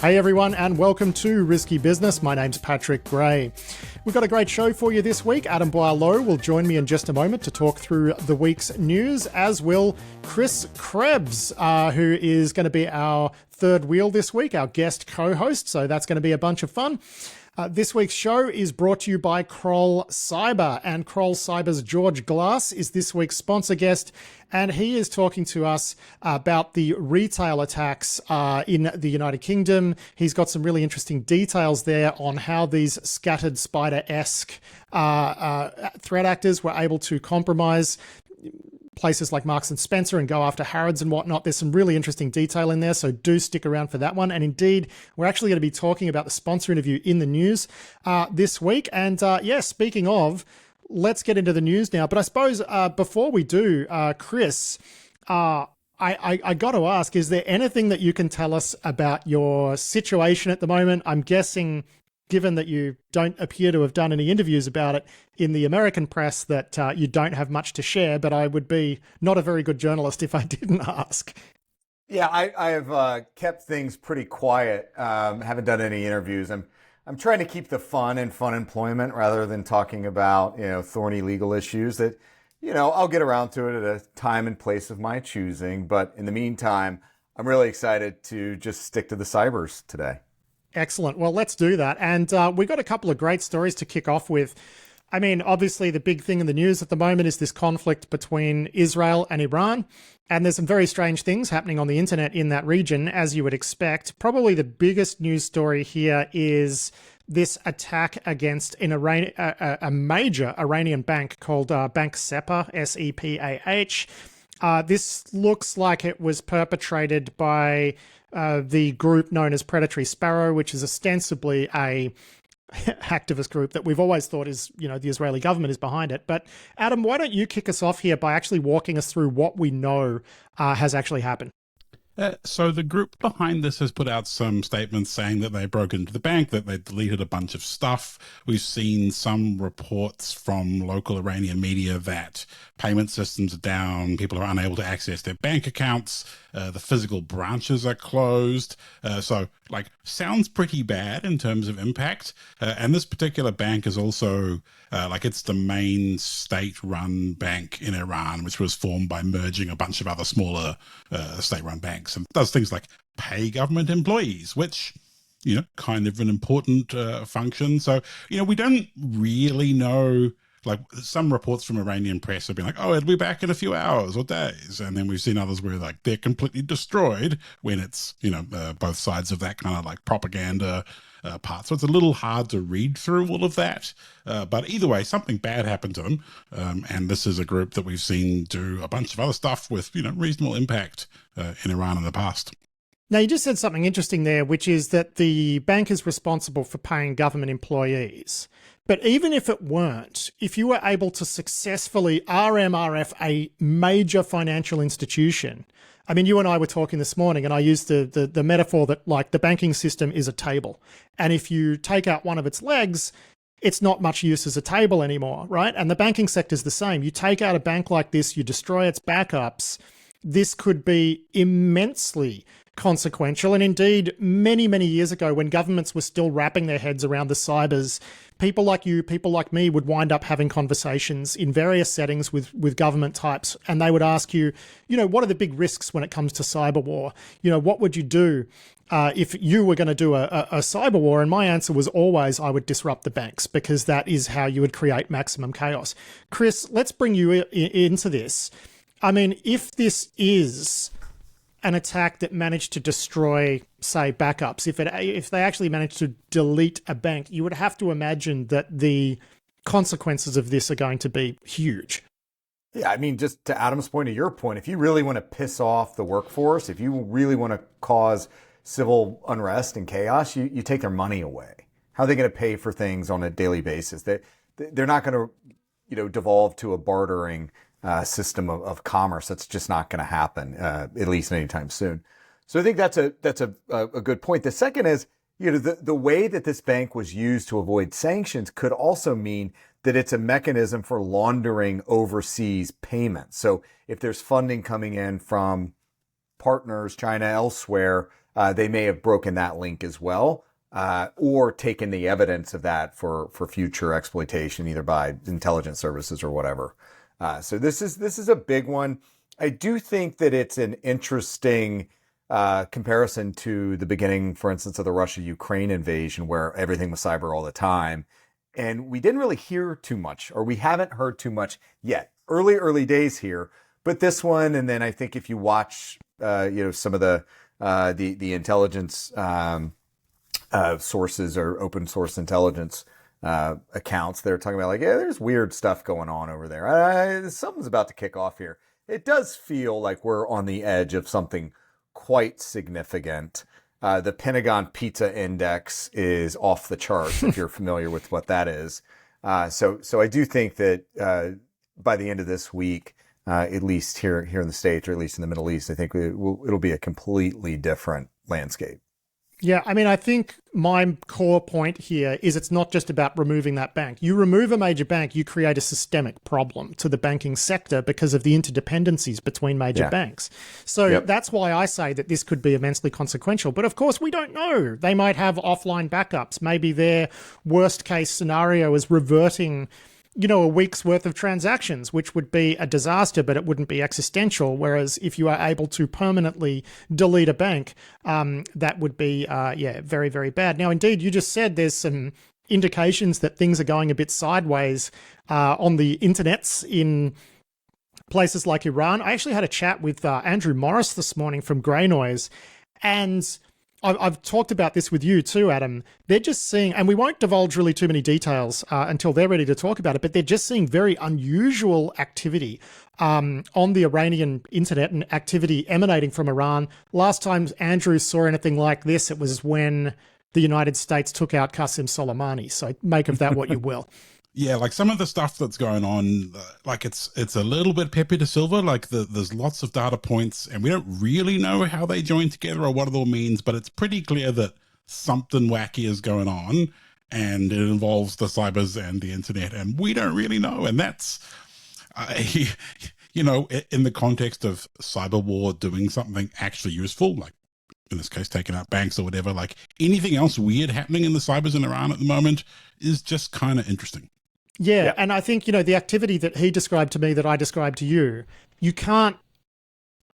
Hey everyone, and welcome to Risky Business. My name's Patrick Gray. We've got a great show for you this week. Adam Boileau will join me in just a moment to talk through the week's news, as will Chris Krebs, who is going to be our third wheel this week, our guest co-host. So that's going to be a bunch of fun. This week's show is brought to you by Kroll Cyber, and Kroll Cyber's George Glass is this week's sponsor guest, and he is talking to us about the retail attacks in the United Kingdom. He's got some really interesting details there on how these scattered spider-esque threat actors were able to compromise places like Marks and Spencer and go after Harrods and whatnot. There's some really interesting detail in there, so do stick around for that one. And indeed, we're actually going to be talking about the sponsor interview in the news this week. And speaking of, let's get into the news now. But I suppose before we do, Chris, I got to ask, is there anything that you can tell us about your situation at the moment? I'm guessing, given that you don't appear to have done any interviews about it in the American press, that you don't have much to share, but I would be not a very good journalist if I didn't ask. Yeah, I have kept things pretty quiet. Haven't done any interviews. I'm trying to keep the fun in fun employment rather than talking about, thorny legal issues that, I'll get around to it at a time and place of my choosing. But in the meantime, I'm really excited to just stick to the cybers today. Excellent. Well, let's do that. And we've got a couple of great stories to kick off with. I mean, obviously, the big thing in the news at the moment is this conflict between Israel and Iran. And there's some very strange things happening on the internet in that region, as you would expect. Probably the biggest news story here is this attack against a major Iranian bank called Bank Sepah, Sepah. This looks like it was perpetrated by the group known as Predatory Sparrow, which is ostensibly a activist group that we've always thought is, the Israeli government is behind it. But Adam, why don't you kick us off here by actually walking us through what we know has actually happened? So the group behind this has put out some statements saying that they broke into the bank, that they deleted a bunch of stuff. We've seen some reports from local Iranian media that payment systems are down, people are unable to access their bank accounts, the physical branches are closed. Sounds pretty bad in terms of impact. And this particular bank is also it's the main state-run bank in Iran, which was formed by merging a bunch of other smaller state-run banks, and does things like pay government employees, which, kind of an important function. So, we don't really know. Like, some reports from Iranian press have been like, oh, it'll be back in a few hours or days. And then we've seen others where they're completely destroyed when it's, both sides of that kind of like propaganda part. So it's a little hard to read through all of that. But either way, something bad happened to them. And this is a group that we've seen do a bunch of other stuff with, reasonable impact in Iran in the past. Now, you just said something interesting there, which is that the bank is responsible for paying government employees. But even if it weren't, if you were able to successfully RMRF a major financial institution, I mean, you and I were talking this morning, and I used the metaphor that, like, the banking system is a table. And if you take out one of its legs, it's not much use as a table anymore, right? And the banking sector is the same. You take out a bank like this, you destroy its backups, this could be immensely consequential. And indeed, many, many years ago, when governments were still wrapping their heads around the cybers, people like you, people like me would wind up having conversations in various settings with government types. And they would ask you, what are the big risks when it comes to cyber war? What would you do if you were going to do a cyber war? And my answer was always, I would disrupt the banks, because that is how you would create maximum chaos. Chris, let's bring you into this. I mean, if this is an attack that managed to destroy, say, backups, if they actually managed to delete a bank, you would have to imagine that the consequences of this are going to be huge. Yeah, I mean, just to Adam's point, to your point, if you really want to piss off the workforce, if you really want to cause civil unrest and chaos, you take their money away. How are they going to pay for things on a daily basis? They're not going to, devolve to a bartering system of commerce. That's just not going to happen, at least anytime soon. So I think that's a good point. The second is, the way that this bank was used to avoid sanctions could also mean that it's a mechanism for laundering overseas payments. So if there's funding coming in from partners, China, elsewhere, they may have broken that link as well, or taken the evidence of that for future exploitation, either by intelligence services or whatever. So this is a big one. I do think that it's an interesting comparison to the beginning, for instance, of the Russia-Ukraine invasion, where everything was cyber all the time. And we didn't really hear too much, or we haven't heard too much yet. Early days here, but this one, and then I think if you watch, some of the intelligence sources or open source intelligence accounts, they're talking about like, yeah, there's weird stuff going on over there. Something's about to kick off here. It does feel like we're on the edge of something quite significant. The Pentagon Pizza Index is off the charts, if you're familiar with what that is. So I do think that by the end of this week, at least here in the States, or at least in the Middle East, I think it'll be a completely different landscape. Yeah, I mean, I think my core point here is it's not just about removing that bank. You remove a major bank, you create a systemic problem to the banking sector because of the interdependencies between major banks. So that's why I say that this could be immensely consequential. But of course, we don't know. They might have offline backups. Maybe their worst case scenario is reverting a week's worth of transactions, which would be a disaster, but it wouldn't be existential. Whereas if you are able to permanently delete a bank, that would be, very, very bad. Now, indeed, you just said there's some indications that things are going a bit sideways on the internets in places like Iran. I actually had a chat with Andrew Morris this morning from Grey Noise, and I've talked about this with you too, Adam. They're just seeing, and we won't divulge really too many details until they're ready to talk about it, but they're just seeing very unusual activity on the Iranian internet and activity emanating from Iran. Last time Andrew saw anything like this, it was when the United States took out Qasem Soleimani. So make of that what you will. Yeah, like some of the stuff that's going on, like it's a little bit peppy to silver. Like there's lots of data points, and we don't really know how they join together or what it all means. But it's pretty clear that something wacky is going on, and it involves the cybers and the internet, and we don't really know. And that's, in the context of cyber war, doing something actually useful, like in this case, taking out banks or whatever. Like anything else weird happening in the cybers in Iran at the moment is just kind of interesting. Yeah, and I think, the activity that he described to me that I described to you, you can't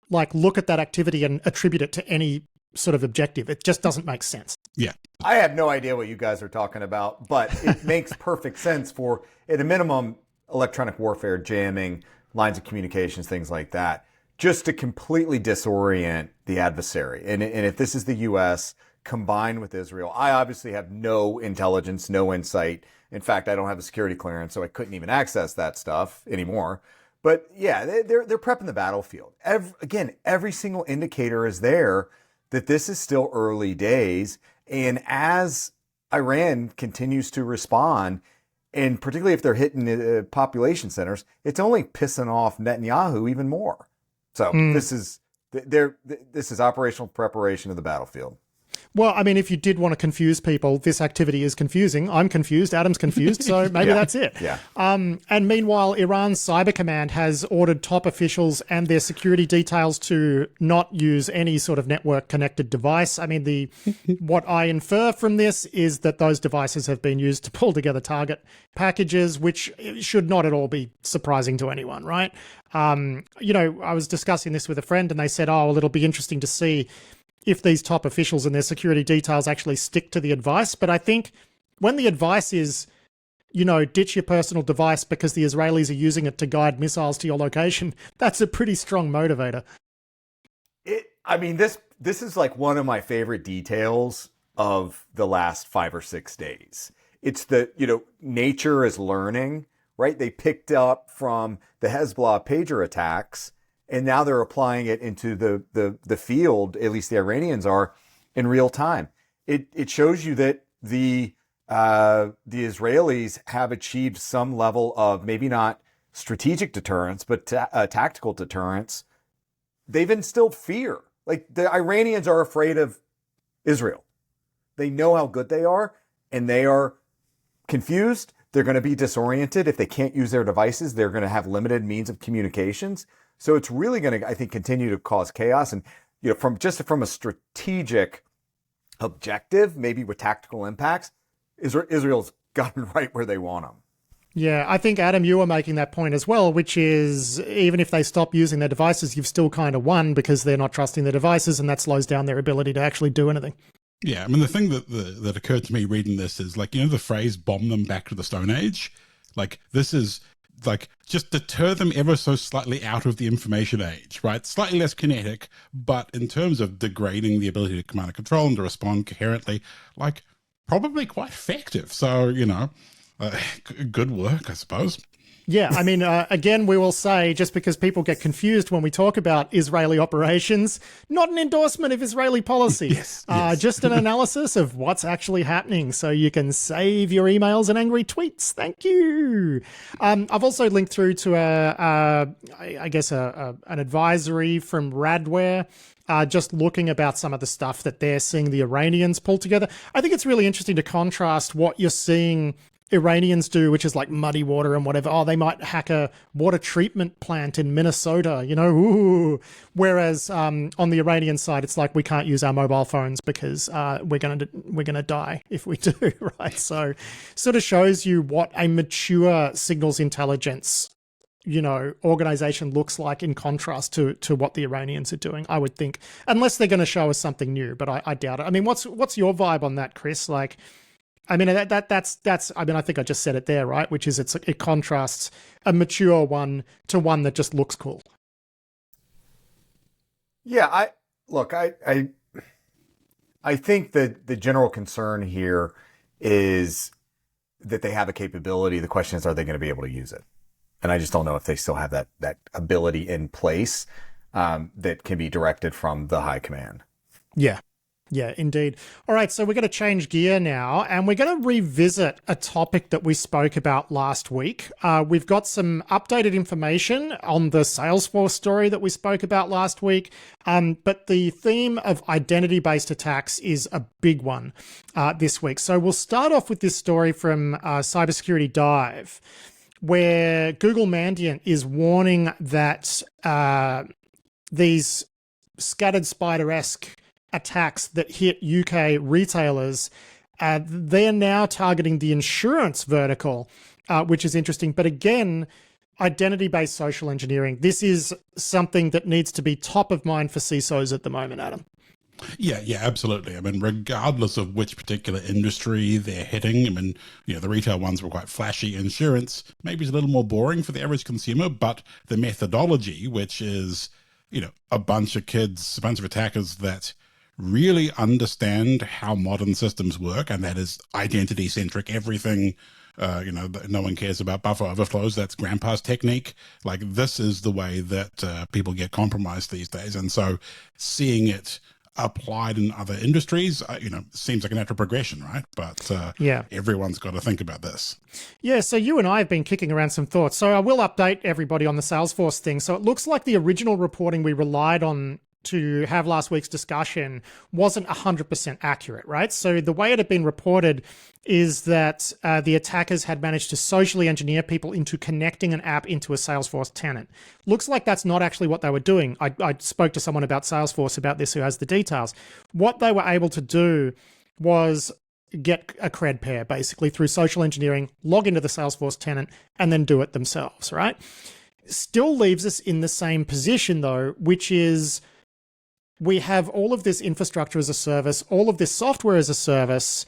look at that activity and attribute it to any sort of objective. It just doesn't make sense. Yeah. I have no idea what you guys are talking about, but it makes perfect sense for, at a minimum, electronic warfare, jamming, lines of communications, things like that, just to completely disorient the adversary. And if this is the U.S. combined with Israel, I obviously have no intelligence, no insight. In fact, I don't have a security clearance, so I couldn't even access that stuff anymore. But yeah, they're prepping the battlefield. Every single indicator is there that this is still early days. And as Iran continues to respond, and particularly if they're hitting population centers, it's only pissing off Netanyahu even more. So this is operational preparation of the battlefield. Well, I mean, if you did want to confuse people, this activity is confusing. I'm confused. Adam's confused. So maybe that's it. Yeah. And meanwhile, Iran's Cyber Command has ordered top officials and their security details to not use any sort of network connected device. I mean, what I infer from this is that those devices have been used to pull together target packages, which should not at all be surprising to anyone, right? I was discussing this with a friend and they said, oh, well, it'll be interesting to see if these top officials and their security details actually stick to the advice. But I think when the advice is, ditch your personal device because the Israelis are using it to guide missiles to your location, that's a pretty strong motivator. This is like one of my favorite details of the last 5 or 6 days. It's nature is learning, right? They picked up from the Hezbollah pager attacks, and now they're applying it into the field, at least the Iranians are, in real time. It shows you that the Israelis have achieved some level of maybe not strategic deterrence, but tactical deterrence. They've instilled fear. Like the Iranians are afraid of Israel. They know how good they are, and they are confused. They're going to be disoriented. If they can't use their devices, they're going to have limited means of communications. So it's really going to, I think, continue to cause chaos. And from a strategic objective, maybe with tactical impacts, Israel's gotten right where they want them. Yeah, I think, Adam, you were making that point as well, which is even if they stop using their devices, you've still kind of won because they're not trusting their devices, and that slows down their ability to actually do anything. Yeah, I mean, the thing that occurred to me reading this is, like, the phrase bomb them back to the Stone Age? Like, this is, like, just deter them ever so slightly out of the information age, right? Slightly less kinetic, but in terms of degrading the ability to command and control and to respond coherently, like, probably quite effective. So, good work, I suppose. Yeah, I mean, again, we will say, just because people get confused when we talk about Israeli operations, not an endorsement of Israeli policy. Yes. Just an analysis of what's actually happening so you can save your emails and angry tweets. Thank you. I've also linked through to, an advisory from Radware, just looking about some of the stuff that they're seeing the Iranians pull together. I think it's really interesting to contrast what you're seeing Iranians do, which is like muddy water and whatever. Oh, they might hack a water treatment plant in Minnesota, ooh. Whereas on the Iranian side, it's like we can't use our mobile phones because we're gonna die if we do, right? So, sort of shows you what a mature signals intelligence, organization looks like in contrast to what the Iranians are doing. I would think, unless they're going to show us something new, but I doubt it. I mean, what's your vibe on that, Chris? Like, I mean, that's. I mean, I think I just said it there, right? Which is it contrasts a mature one to one that just looks cool. Yeah, I think that the general concern here is that they have a capability. The question is, are they going to be able to use it? And I just don't know if they still have that ability in place that can be directed from the high command. Yeah, indeed. All right, so we're going to change gear now, and we're going to revisit a topic that we spoke about last week. We've got some updated information on the Salesforce story that we spoke about last week, but the theme of identity-based attacks is a big one this week. So we'll start off with this story from Cybersecurity Dive, where Google Mandiant is warning that these scattered spider-esque attacks that hit UK retailers, they're now targeting the insurance vertical, which is interesting. But again, identity-based social engineering, this is something that needs to be top of mind for CISOs at the moment, Adam. Yeah, absolutely. I mean, regardless of which particular industry they're hitting, I mean, the retail ones were quite flashy. Insurance maybe is a little more boring for the average consumer, but the methodology, which is, a bunch of attackers that really understand how modern systems work, and that is identity-centric. Everything, no one cares about buffer overflows. That's grandpa's technique. Like, this is the way that people get compromised these days. And so seeing it applied in other industries, seems like a natural progression, right? But everyone's got to think about this. Yeah, so you and I have been kicking around some thoughts. So I will update everybody on the Salesforce thing. So it looks like the original reporting we relied on to have last week's discussion wasn't 100% accurate, right? So the way it had been reported is that the attackers had managed to socially engineer people into connecting an app into a Salesforce tenant. Looks like that's not actually what they were doing. I spoke to someone about Salesforce about this who has the details. What they were able to do was get a cred pair, basically, through social engineering, log into the Salesforce tenant, and then do it themselves, right? Still leaves us in the same position, though, which is we have all of this infrastructure as a service, all of this software as a service,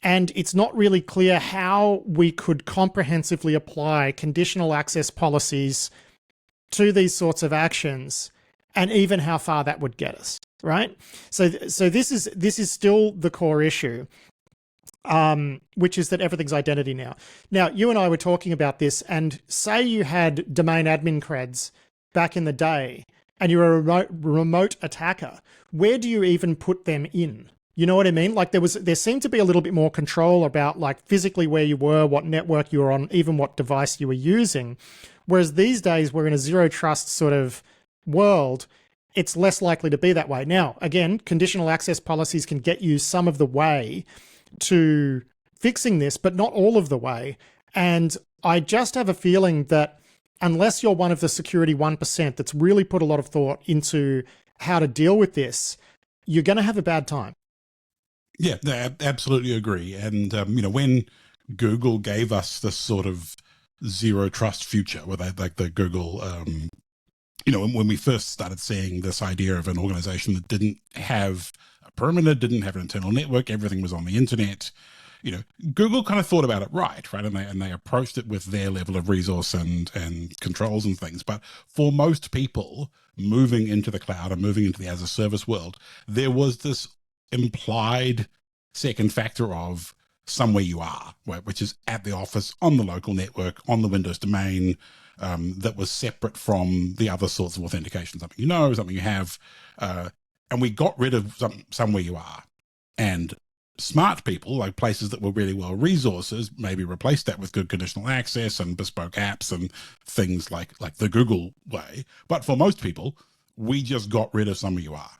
and it's not really clear how we could comprehensively apply conditional access policies to these sorts of actions, and even how far that would get us, right? So this is still the core issue, which is that everything's identity now. Now, you and I were talking about this, and say you had domain admin creds back in the day, and you're a remote attacker, where do you even put them in? You know what I mean? Like there seemed to be a little bit more control about like physically where you were, what network you were on, even what device you were using. Whereas these days we're in a zero trust sort of world. It's less likely to be that way. Now, again, conditional access policies can get you some of the way to fixing this, but not all of the way. And I just have a feeling that unless you're one of the security 1% that's really put a lot of thought into how to deal with this, you're going to have a bad time. Yeah, I absolutely agree. And, when Google gave us this sort of zero trust future where they like the Google, when we first started seeing this idea of an organization that didn't have a perimeter, didn't have an internal network, everything was on the internet, Google kind of thought about it right? And they approached it with their level of resource and controls and things. But for most people moving into the cloud and moving into the as a service world, there was this implied second factor of somewhere you are, right, which is at the office, on the local network, on the Windows domain, that was separate from the other sorts of authentication, something something you have. And we got rid of somewhere you are. And smart people, like places that were really well resources, maybe replaced that with good conditional access and bespoke apps and things like the Google way. But for most people, we just got rid of somewhere you are.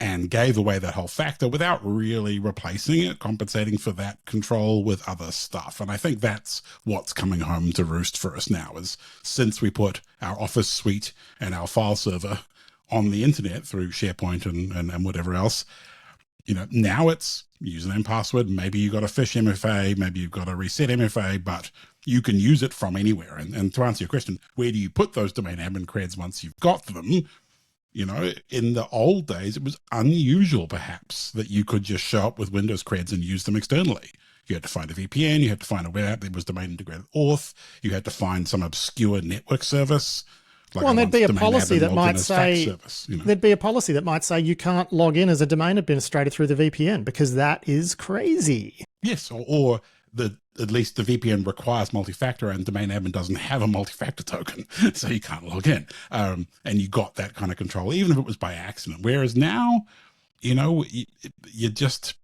And gave away that whole factor without really replacing it, compensating for that control with other stuff. And I think that's what's coming home to roost for us now, is since we put our Office suite and our file server on the internet through SharePoint and whatever else, now it's username, password. Maybe you got a phish MFA, maybe you've got a reset MFA, but you can use it from anywhere. And to answer your question, where do you put those domain admin creds once you've got them? In the old days, it was unusual, perhaps, that you could just show up with Windows creds and use them externally. You had to find a VPN, you had to find a web app that was domain integrated auth, you had to find some obscure network service. And there'd be a policy that might say, there'd be a policy that might say you can't log in as a domain administrator through the VPN, because that is crazy. Yes, or at least the VPN requires multi-factor and domain admin doesn't have a multi-factor token, so you can't log in. And you got that kind of control, even if it was by accident. Whereas now, you just,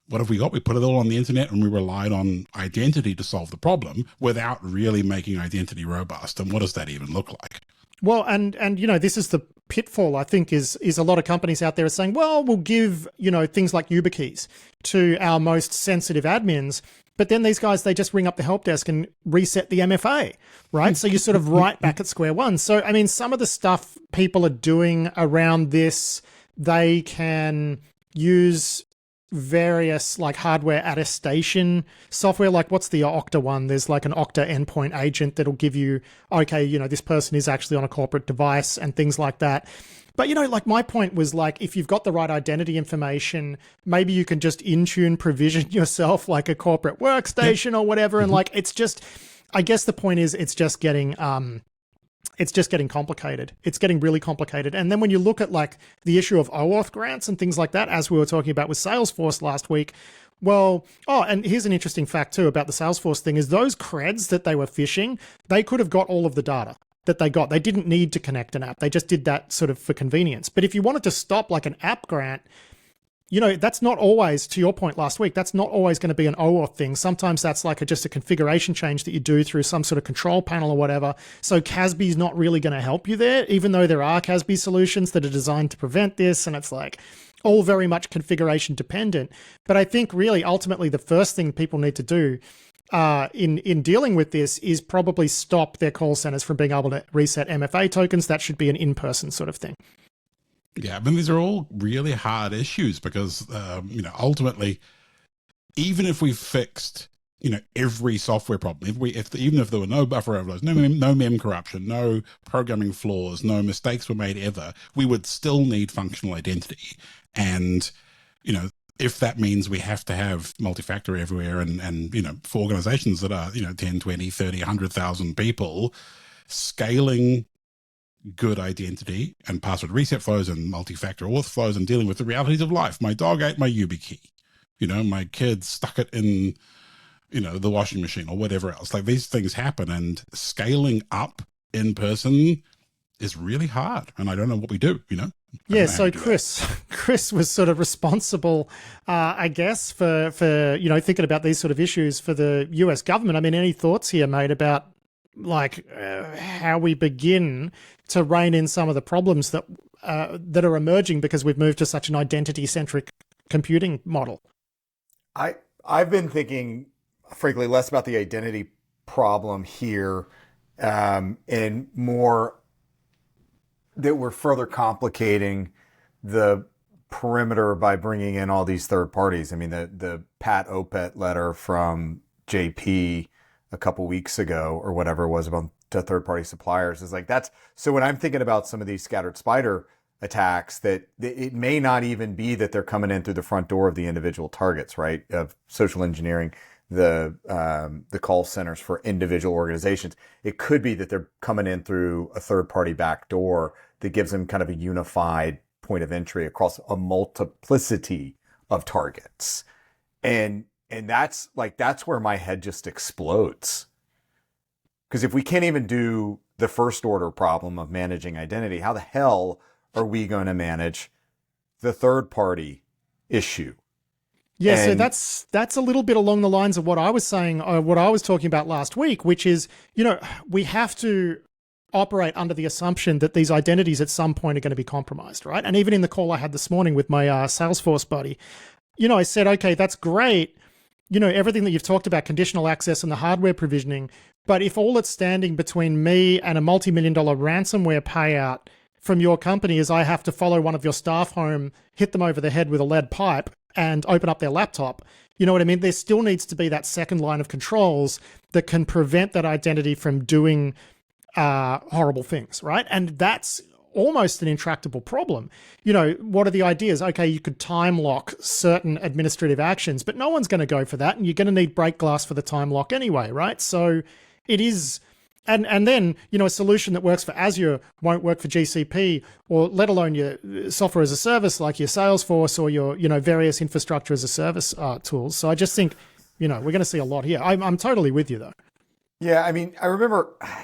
what have we got? We put it all on the internet and we relied on identity to solve the problem without really making identity robust. And what does that even look like? Well, and this is the pitfall, I think, is a lot of companies out there are saying, well, we'll give, things like YubiKeys to our most sensitive admins. But then these guys, they just ring up the help desk and reset the MFA, right? So you're sort of right back at square one. So, I mean, some of the stuff people are doing around this, they can use various like hardware attestation software. Like what's the Okta one? There's like an Okta endpoint agent that'll give you, okay, this person is actually on a corporate device and things like that. But, like my point was like, if you've got the right identity information, maybe you can just in-tune provision yourself like a corporate workstation or whatever. And like, it's just, I guess the point is it's just getting complicated. It's getting really complicated. And then when you look at like the issue of OAuth grants and things like that, as we were talking about with Salesforce last week, and here's an interesting fact too about the Salesforce thing is those creds that they were phishing, they could have got all of the data that they got. They didn't need to connect an app. They just did that sort of for convenience. But if you wanted to stop like an app grant, that's not always, to your point last week, that's not always going to be an OAuth thing. Sometimes that's like just a configuration change that you do through some sort of control panel or whatever. So CASB is not really going to help you there, even though there are CASB solutions that are designed to prevent this. And it's like all very much configuration dependent. But I think really ultimately the first thing people need to do in dealing with this is probably stop their call centers from being able to reset MFA tokens. That should be an in-person sort of thing. Yeah, I mean, these are all really hard issues because, ultimately, even if we fixed, every software problem, even if there were no buffer overloads, no mem corruption, no programming flaws, no mistakes were made ever, we would still need functional identity. And, if that means we have to have multi-factor everywhere and for organizations that are, 10, 20, 30, 100,000 people, scaling good identity and password reset flows and multi-factor auth flows and dealing with the realities of life. My dog ate my YubiKey. My kid stuck it in, the washing machine or whatever else. Like these things happen and scaling up in person is really hard. And I don't know what we do, Yeah, so Chris was sort of responsible, I guess, for thinking about these sort of issues for the US government. I mean, any thoughts here, mate, about like how we begin to rein in some of the problems that are emerging because we've moved to such an identity-centric computing model? I've been thinking, frankly, less about the identity problem here and more that we're further complicating the perimeter by bringing in all these third parties. I mean, the Pat Opet letter from JP a couple weeks ago or whatever it was about to third party suppliers is like, that's so when I'm thinking about some of these scattered spider attacks, that it may not even be that they're coming in through the front door of the individual targets, right? Of social engineering the call centers for individual organizations. It could be that they're coming in through a third party back door that gives them kind of a unified point of entry across a multiplicity of targets. And that's where my head just explodes. Because if we can't even do the first order problem of managing identity, how the hell are we going to manage the third party issue? Yeah, so that's a little bit along the lines of what I was saying, what I was talking about last week, which is, we have to operate under the assumption that these identities at some point are going to be compromised, right? And even in the call I had this morning with my Salesforce buddy, I said, okay, that's great. Everything that you've talked about, conditional access and the hardware provisioning, but if all that's standing between me and a multi-million-dollar ransomware payout from your company is I have to follow one of your staff home, hit them over the head with a lead pipe, and open up their laptop, you know what I mean? There still needs to be that second line of controls that can prevent that identity from doing horrible things, right? And that's almost an intractable problem. What are the ideas? Okay, you could time lock certain administrative actions, but no one's going to go for that, and you're going to need break glass for the time lock anyway, right? So it is... And then, a solution that works for Azure won't work for GCP, or let alone your software as a service like your Salesforce or your, various infrastructure as a service tools. So I just think, we're going to see a lot here. I'm totally with you, though. Yeah, I mean, I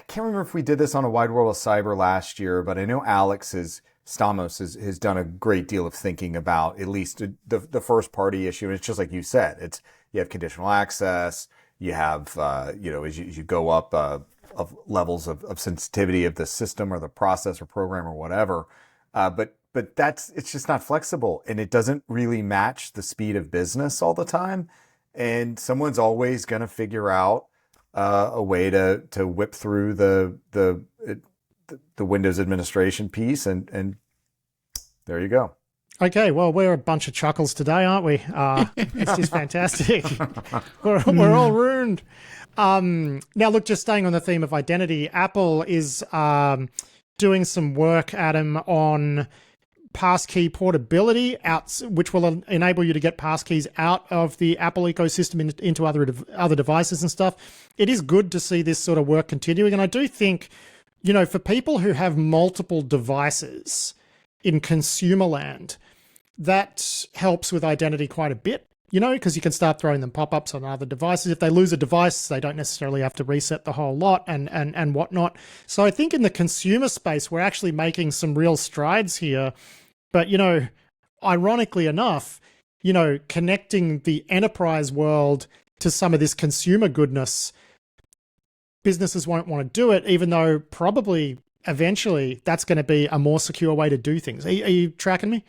can't remember if we did this on a Wide World of Cyber last year, but I know Stamos has done a great deal of thinking about at least the first party issue. And it's just like you said, you have conditional access, you have, as you go up, of levels of sensitivity of the system or the process or program or whatever. But it's just not flexible, and it doesn't really match the speed of business all the time. And someone's always going to figure out a way to whip through the Windows administration piece. And there you go. Okay, well, we're a bunch of chuckles today, aren't we? This is fantastic. We're all ruined. Now, look, just staying on the theme of identity, Apple is doing some work, Adam, on passkey portability, which will enable you to get passkeys out of the Apple ecosystem into other devices and stuff. It is good to see this sort of work continuing, and I do think, for people who have multiple devices in consumer land, that helps with identity quite a bit. Because you can start throwing them pop-ups on other devices. If they lose a device, they don't necessarily have to reset the whole lot and whatnot. So I think in the consumer space, we're actually making some real strides here. But, ironically enough, connecting the enterprise world to some of this consumer goodness, businesses won't want to do it, even though probably eventually that's going to be a more secure way to do things. Are you tracking me?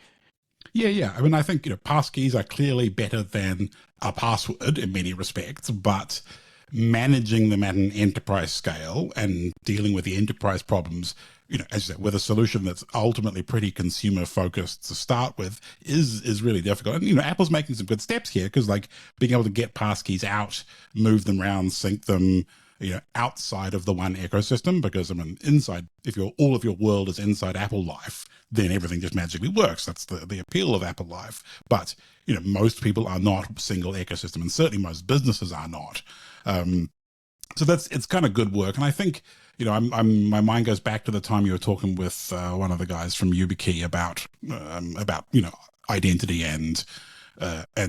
Yeah. I mean, I think, passkeys are clearly better than a password in many respects, but managing them at an enterprise scale and dealing with the enterprise problems, as you said, with a solution that's ultimately pretty consumer focused to start with is really difficult. And, Apple's making some good steps here, because like being able to get passkeys out, move them around, sync them, outside of the one ecosystem, because inside, if all of your world is inside Apple Life, then everything just magically works. That's the appeal of Apple Life. But, most people are not single ecosystem, and certainly most businesses are not. So it's kind of good work. And I think, my mind goes back to the time you were talking with one of the guys from YubiKey about identity and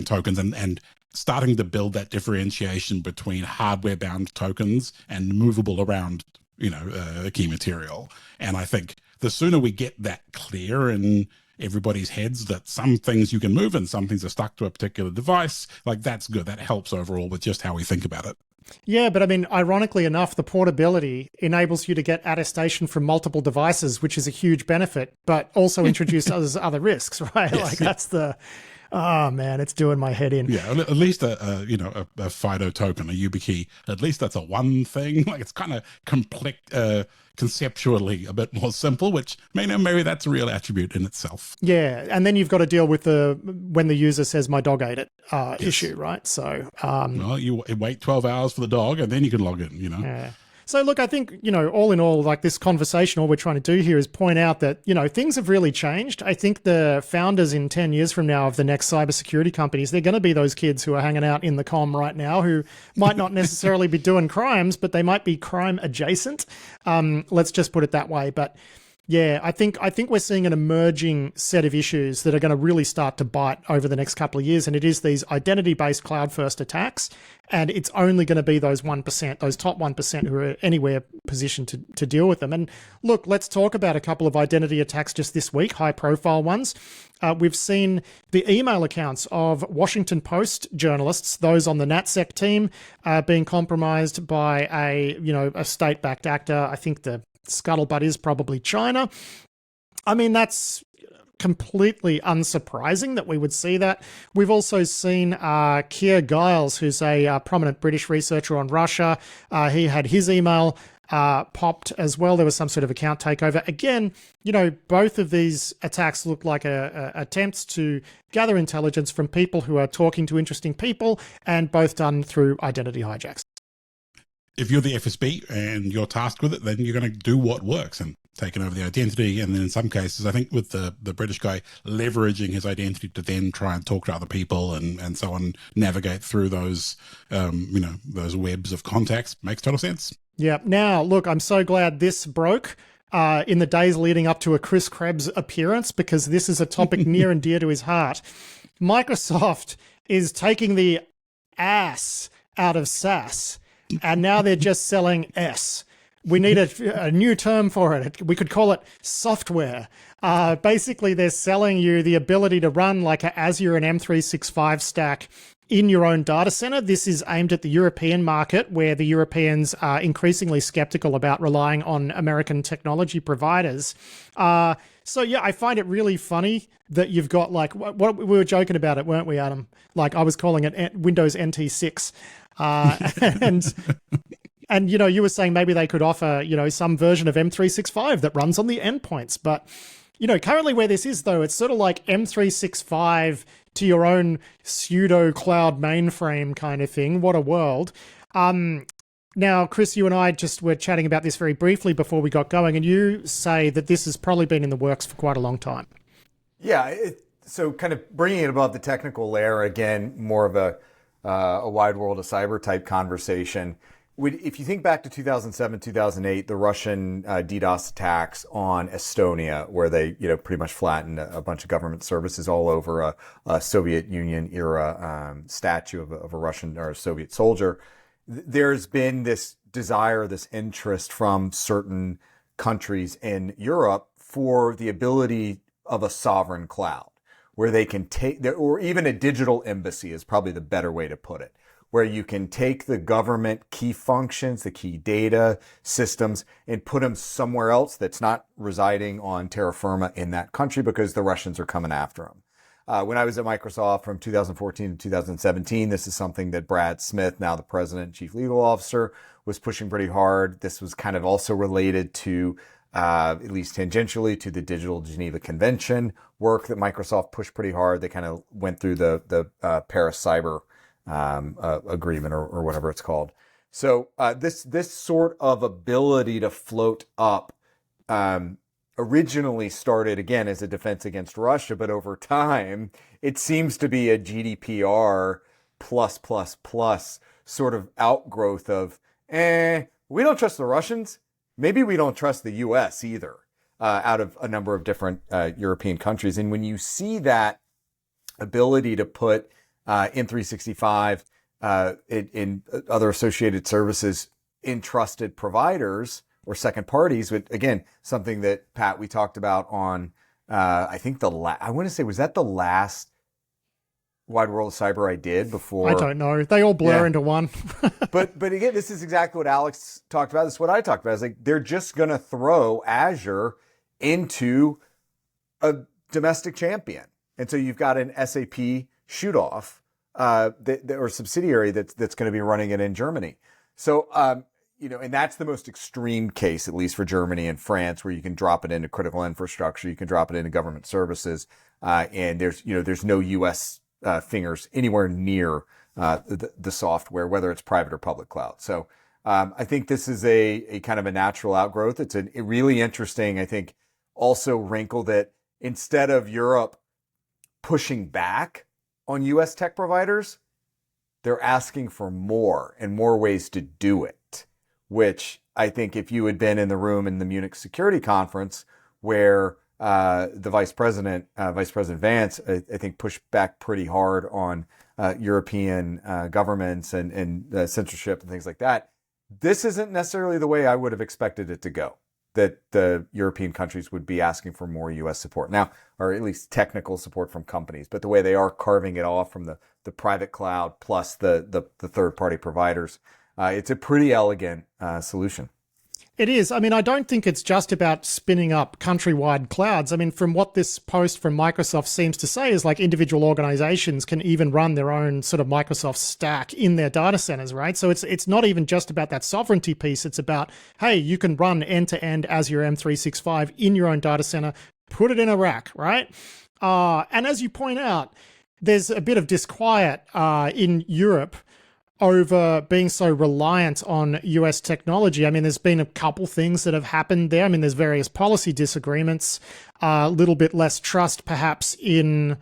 tokens and starting to build that differentiation between hardware-bound tokens and movable around, key material. And I think the sooner we get that clear in everybody's heads that some things you can move and some things are stuck to a particular device, like that's good. That helps overall with just how we think about it. Yeah, but I mean, ironically enough, the portability enables you to get attestation from multiple devices, which is a huge benefit, but also introduces other risks, right? Yes, like that's the... Oh man, it's doing my head in. Yeah, at least a FIDO token, a YubiKey. At least that's a one thing. Like it's kind of conceptually a bit more simple, which maybe that's a real attribute in itself. Yeah, and then you've got to deal with the when the user says my dog ate it issue, right? So, well, you wait 12 hours for the dog, and then you can log in. Yeah. So look, I think, all in all, like this conversation, all we're trying to do here is point out that, things have really changed. I think the founders in 10 years from now of the next cybersecurity companies, they're going to be those kids who are hanging out in the comm right now who might not necessarily be doing crimes, but they might be crime adjacent. Let's just put it that way. But yeah, I think we're seeing an emerging set of issues that are going to really start to bite over the next couple of years, and it is these identity-based cloud-first attacks, and it's only going to be those 1%, those top 1% who are anywhere positioned to deal with them. And look, let's talk about a couple of identity attacks just this week, high-profile ones. We've seen the email accounts of Washington Post journalists, those on the NatSec team, being compromised by a state-backed actor. I think the scuttlebutt is probably China. I mean, that's completely unsurprising that we would see that. We've also seen Keir Giles, who's a prominent British researcher on Russia. He had his email popped as well. There was some sort of account takeover. Again, both of these attacks look like attempts to gather intelligence from people who are talking to interesting people, and both done through identity hijacks. If you're the FSB and you're tasked with it, then you're going to do what works and taking over the identity. And then in some cases, I think with the British guy leveraging his identity to then try and talk to other people and so on, navigate through those, those webs of contacts makes total sense. Yeah. Now, look, I'm so glad this broke in the days leading up to a Chris Krebs appearance, because this is a topic near and dear to his heart. Microsoft is taking the ass out of SaaS, and now they're just selling S. We need a new term for it. We could call it software. Basically, they're selling you the ability to run like an Azure and M365 stack in your own data center. This is aimed at the European market, where the Europeans are increasingly skeptical about relying on American technology providers. So yeah, I find it really funny that you've got like, what we were joking about it, weren't we, Adam? Like I was calling it Windows NT6. And you were saying maybe they could offer, some version of M365 that runs on the endpoints. But, currently where this is, though, it's sort of like M365 to your own pseudo cloud mainframe kind of thing. What a world. Now, Chris, you and I just were chatting about this very briefly before we got going, and you say that this has probably been in the works for quite a long time. Yeah. So kind of bringing it above the technical layer, again, more of a wide world of cyber type conversation. If you think back to 2007, 2008, the Russian DDoS attacks on Estonia, where they, pretty much flattened a bunch of government services all over a Soviet Union era statue of a Russian or a Soviet soldier, there's been this desire, this interest from certain countries in Europe for the ability of a sovereign cloud, where they can take, or even a digital embassy is probably the better way to put it, where you can take the government key functions, the key data systems, and put them somewhere else that's not residing on terra firma in that country, because the Russians are coming after them. When I was at Microsoft from 2014 to 2017, this is something that Brad Smith, now the president and chief legal officer, was pushing pretty hard. This was kind of also related to, at least tangentially, to the Digital Geneva Convention work that Microsoft pushed pretty hard. They kind of went through the Paris Cyber agreement or whatever it's called. So this sort of ability to float up originally started, again, as a defense against Russia, but over time, it seems to be a GDPR plus sort of outgrowth of, we don't trust the Russians. Maybe we don't trust the US either, out of a number of different European countries. And when you see that ability to put M365 in other associated services in trusted providers or second parties, with, again, something that, Pat, we talked about on, I think I want to say, was that the last Wide World of Cyber I did before? I don't know. They all blur into one. But again, this is exactly what Alex talked about. This is what I talked about. It's like, they're just going to throw Azure into a domestic champion. And so you've got an SAP shoot off or subsidiary that's going to be running it in Germany. So, and that's the most extreme case, at least for Germany and France, where you can drop it into critical infrastructure, you can drop it into government services, and there's no U.S. Fingers anywhere near the software, whether it's private or public cloud. So I think this is a kind of a natural outgrowth. It's a really interesting, I think, also wrinkle that instead of Europe pushing back on U.S. tech providers, they're asking for more and more ways to do it, which I think if you had been in the room in the Munich Security Conference where the Vice President Vance, I think, pushed back pretty hard on European governments and censorship and things like that, this isn't necessarily the way I would have expected it to go, that the European countries would be asking for more U.S. support now, or at least technical support from companies. But the way they are carving it off from the private cloud plus the third-party providers, it's a pretty elegant solution. It is. I mean, I don't think it's just about spinning up countrywide clouds. I mean, from what this post from Microsoft seems to say is like individual organizations can even run their own sort of Microsoft stack in their data centers, right? So it's not even just about that sovereignty piece. It's about, hey, you can run end-to-end Azure M365 in your own data center, put it in a rack, right? And as you point out, there's a bit of disquiet in Europe over being so reliant on US technology. I mean, there's been a couple things that have happened there. I mean, there's various policy disagreements, a little bit less trust perhaps in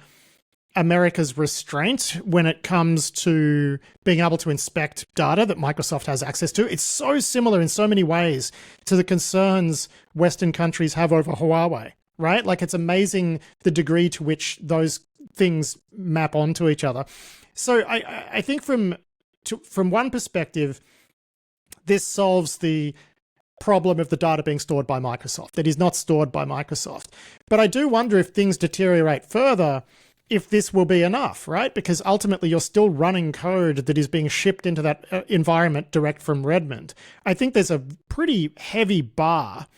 America's restraint when it comes to being able to inspect data that Microsoft has access to. It's so similar in so many ways to the concerns Western countries have over Huawei, right? Like, it's amazing the degree to which those things map onto each other. So I think from one perspective, this solves the problem of the data being stored by Microsoft, that is not stored by Microsoft. But I do wonder if things deteriorate further, if this will be enough, right? Because ultimately you're still running code that is being shipped into that environment direct from Redmond. I think there's a pretty heavy bar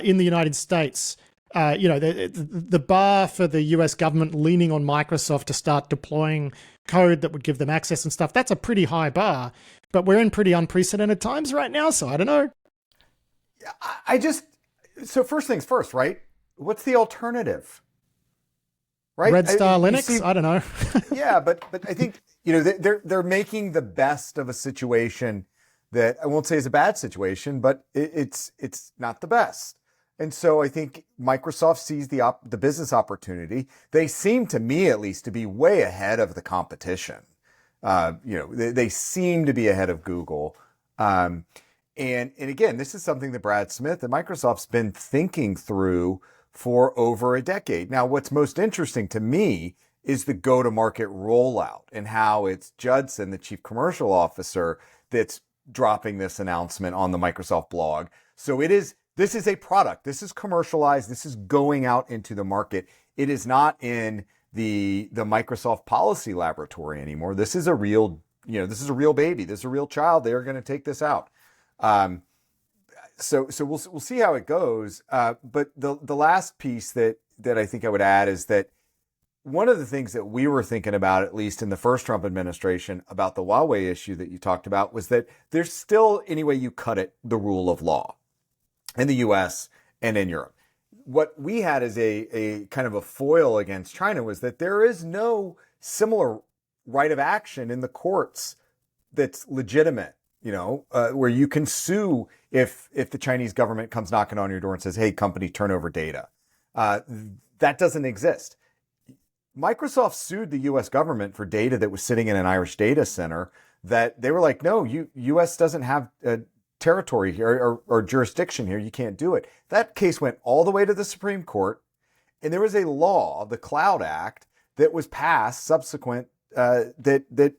in the United States. The bar for the US government leaning on Microsoft to start deploying code that would give them access and stuff, that's a pretty high bar. But we're in pretty unprecedented times right now, so I don't know. So first things first, right? What's the alternative? Right? Red Star Linux? I don't know. Yeah, but I think, they're making the best of a situation that I won't say is a bad situation, but it's not the best. And so I think Microsoft sees the business opportunity. They seem, to me at least, to be way ahead of the competition. They seem to be ahead of Google. And again, this is something that Brad Smith at Microsoft's been thinking through for over a decade. Now, what's most interesting to me is the go-to-market rollout and how it's Judson, the chief commercial officer, that's dropping this announcement on the Microsoft blog. So this is a product. This is commercialized. This is going out into the market. It is not in the Microsoft policy laboratory anymore. This is a real, this is a real baby. This is a real child. They are going to take this out. So we'll see how it goes. But the last piece that I think I would add is that one of the things that we were thinking about, at least in the first Trump administration, about the Huawei issue that you talked about, was that there's still, any way you cut it, the rule of law in the US and in Europe. What we had as a kind of a foil against China was that there is no similar right of action in the courts that's legitimate, where you can sue if the Chinese government comes knocking on your door and says, hey, company, turn over data. That doesn't exist. Microsoft sued the US government for data that was sitting in an Irish data center that they were like, no, US doesn't have territory here or jurisdiction here. You can't do it. That case went all the way to the Supreme Court, and there was a law, the Cloud Act, that was passed subsequent that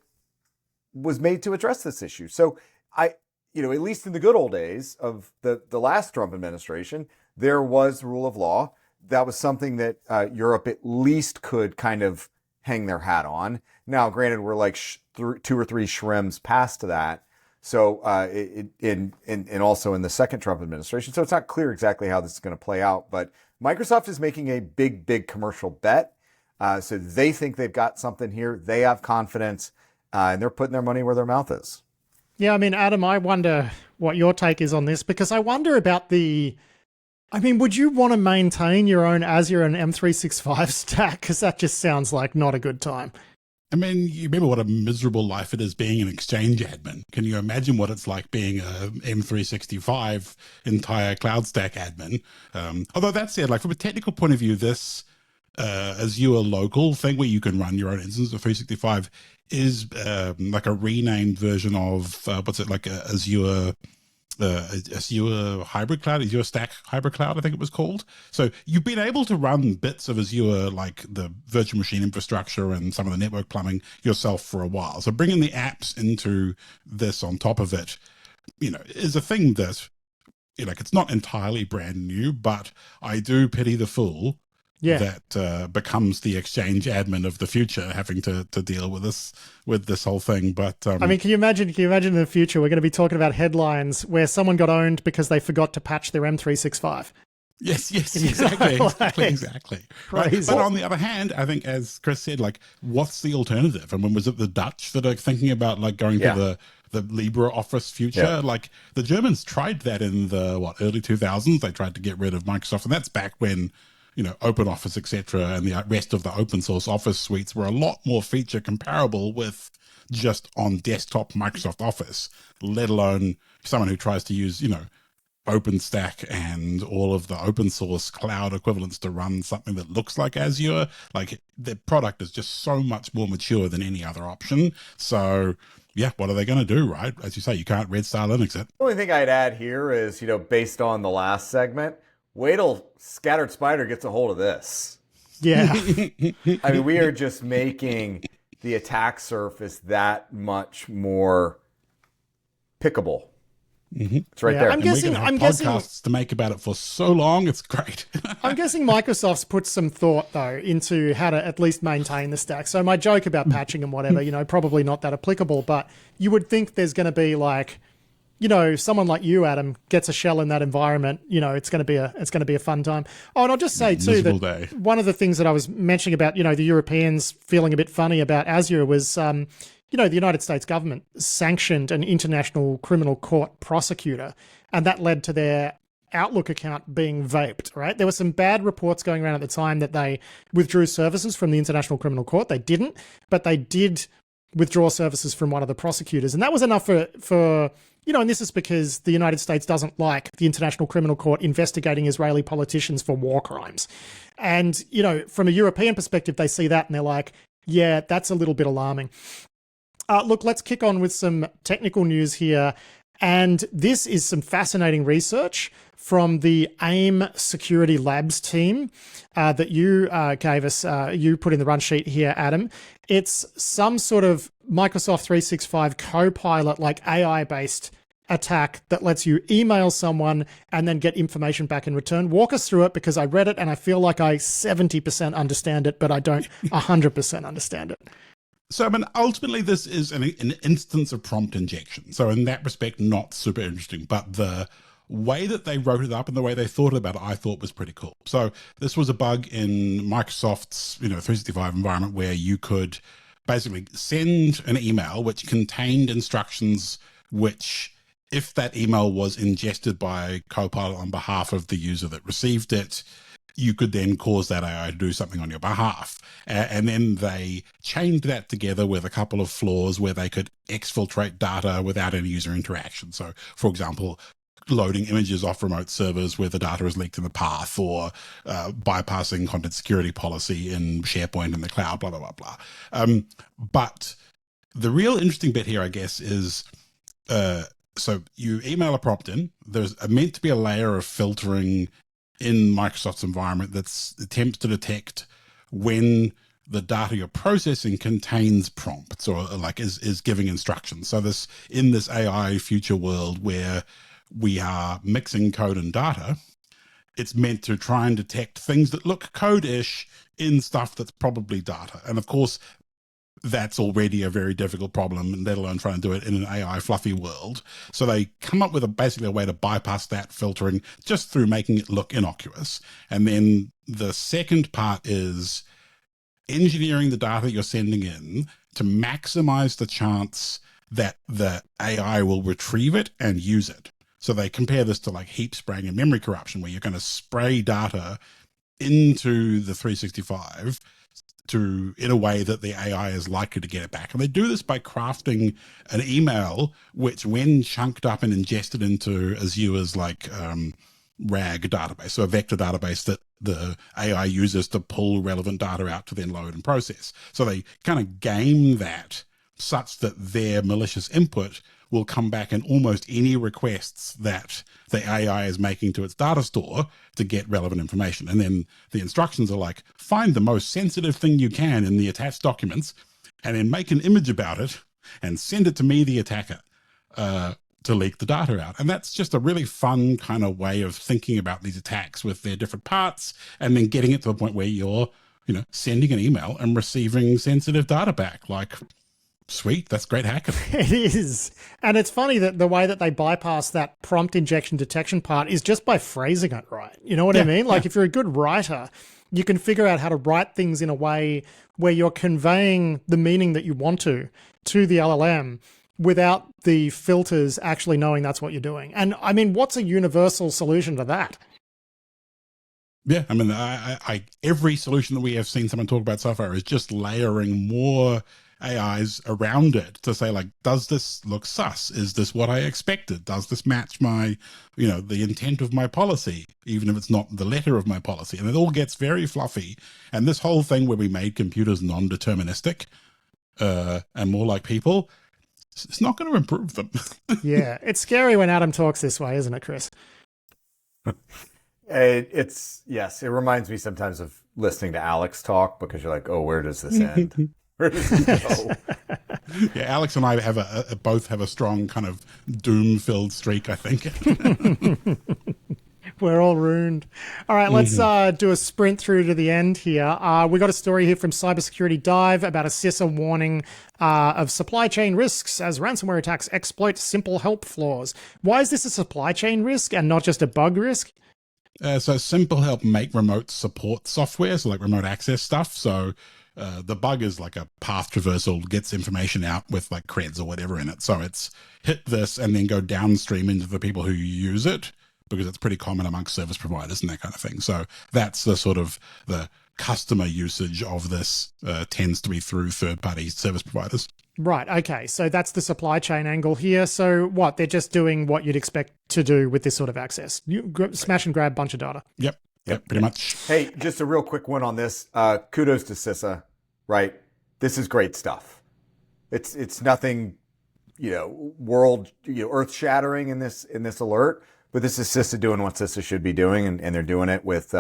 was made to address this issue. So at least in the good old days of the last Trump administration, there was rule of law. That was something that Europe at least could kind of hang their hat on. Now, granted, we're like 2 or 3 shrims past that. So, and also in the second Trump administration. So it's not clear exactly how this is going to play out, but Microsoft is making a big commercial bet. So they think they've got something here. They have confidence, and they're putting their money where their mouth is. Yeah, I mean, Adam, I wonder what your take is on this, because I wonder about would you want to maintain your own Azure and M365 stack? Because that just sounds like not a good time. I mean, you remember what a miserable life it is being an Exchange admin. Can you imagine what it's like being a M365 entire cloud stack admin? Although that said, like from a technical point of view, this Azure local thing where you can run your own instance of 365 is like a renamed version of Azure hybrid cloud, Azure Stack hybrid cloud, I think it was called. So you've been able to run bits of Azure, like the virtual machine infrastructure and some of the network plumbing yourself for a while. So bringing the apps into this on top of it, is a thing that, it's not entirely brand new, but I do pity the fool that becomes the Exchange admin of the future, having to deal with this whole thing. But can you imagine in the future we're going to be talking about headlines where someone got owned because they forgot to patch their M365? Yes, exactly. Right. But on the other hand, I think, as Chris said, like, what's the alternative? I mean, was it the Dutch that are thinking about like going to the LibreOffice future? Yeah. Like the Germans tried that in the early 2000s. They tried to get rid of Microsoft, and that's back when OpenOffice, etc., and the rest of the open source Office suites were a lot more feature comparable with just on desktop Microsoft Office, let alone someone who tries to use, OpenStack and all of the open source cloud equivalents to run something that looks like Azure. Like, the product is just so much more mature than any other option. So yeah, what are they going to do, right? As you say, you can't red star Linux it. The only thing I'd add here is, based on the last segment, wait till Scattered Spider gets a hold of this. Yeah. I mean, we are just making the attack surface that much more pickable. Mm-hmm. It's right there. I'm guessing podcasts to make about it for so long. It's great. I'm guessing Microsoft's put some thought though into how to at least maintain the stack. So my joke about patching and whatever, probably not that applicable, but you would think there's going to be like, someone like you, Adam, gets a shell in that environment, it's going to be a fun time. Oh, and I'll just say too that one of the things that I was mentioning about, the Europeans feeling a bit funny about Azure was, the United States government sanctioned an international criminal court prosecutor, and that led to their Outlook account being vaped, right? There were some bad reports going around at the time that they withdrew services from the International Criminal Court. They didn't, but they did withdraw services from one of the prosecutors. And that was enough for and this is because the United States doesn't like the International Criminal Court investigating Israeli politicians for war crimes. And, from a European perspective, they see that and they're like, yeah, that's a little bit alarming. Look, let's kick on with some technical news here. And this is some fascinating research from the AIM Security Labs team that you gave us, you put in the run sheet here, Adam. It's some sort of Microsoft 365 Copilot, like AI-based attack that lets you email someone and then get information back in return. Walk us through it, because I read it and I feel like I 70% understand it, but I don't 100% understand it. So, I mean, ultimately, this is an instance of prompt injection. So in that respect, not super interesting. But the way that they wrote it up and the way they thought about it, I thought was pretty cool. So this was a bug in Microsoft's 365 environment where you could basically send an email which contained instructions which, if that email was ingested by Copilot on behalf of the user that received it, you could then cause that AI to do something on your behalf. And then they chained that together with a couple of flaws where they could exfiltrate data without any user interaction. So, for example, loading images off remote servers where the data is leaked in the path, or bypassing content security policy in SharePoint in the cloud, blah, blah, blah, blah. But the real interesting bit here, I guess, is so you email a prompt in. There's meant to be a layer of filtering in Microsoft's environment that attempts to detect when the data you're processing contains prompts or like is giving instructions. So in this AI future world where we are mixing code and data, it's meant to try and detect things that look code-ish in stuff that's probably data. And of course, that's already a very difficult problem, let alone trying to do it in an AI fluffy world. So they come up with basically a way to bypass that filtering just through making it look innocuous. And then the second part is engineering the data you're sending in to maximize the chance that the AI will retrieve it and use it. So they compare this to like heap spraying and memory corruption, where you're going to spray data into the 365 in a way that the AI is likely to get it back. And they do this by crafting an email, which when chunked up and ingested into Azure's like RAG database, so a vector database that the AI uses to pull relevant data out to then load and process. So they kind of game that such that their malicious input will come back in almost any requests that the AI is making to its data store to get relevant information. And then the instructions are like, find the most sensitive thing you can in the attached documents, and then make an image about it and send it to me, the attacker, to leak the data out. And that's just a really fun kind of way of thinking about these attacks with their different parts, and then getting it to a point where you're, sending an email and receiving sensitive data back. Like, sweet, that's great hacking. It is. And it's funny that the way that they bypass that prompt injection detection part is just by phrasing it right. You know what I mean? Like if you're a good writer, you can figure out how to write things in a way where you're conveying the meaning that you want to the LLM without the filters actually knowing that's what you're doing. And I mean, what's a universal solution to that? Yeah, I mean, I every solution that we have seen someone talk about so far is just layering more AIs around it to say, like, does this look sus? Is this what I expected? Does this match my, the intent of my policy, even if it's not the letter of my policy? And it all gets very fluffy. And this whole thing where we made computers non-deterministic and more like people, it's not going to improve them. Yeah, it's scary when Adam talks this way, isn't it, Chris? It reminds me sometimes of listening to Alex talk, because you're like, oh, where does this end? Where does it go? Yeah, Alex and I both have a strong kind of doom-filled streak, I think. We're all ruined. All right, let's do a sprint through to the end here. We got a story here from Cybersecurity Dive about a CISA warning of supply chain risks as ransomware attacks exploit simple help flaws. Why is this a supply chain risk and not just a bug risk? So Simple Help make remote support software, so like remote access stuff. So the bug is like a path traversal, gets information out with like creds or whatever in it. So it's hit this and then go downstream into the people who use it, because it's pretty common amongst service providers and that kind of thing. So that's the sort of the customer usage of this tends to be through third-party service providers. Right, okay. So that's the supply chain angle here. So what? They're just doing what you'd expect to do with this sort of access. You smash and grab a bunch of data. Yep, pretty much. Hey, just a real quick one on this. Kudos to CISA, right? This is great stuff. It's nothing, earth-shattering in this alert, but this is CISA doing what CISA should be doing, and they're doing it with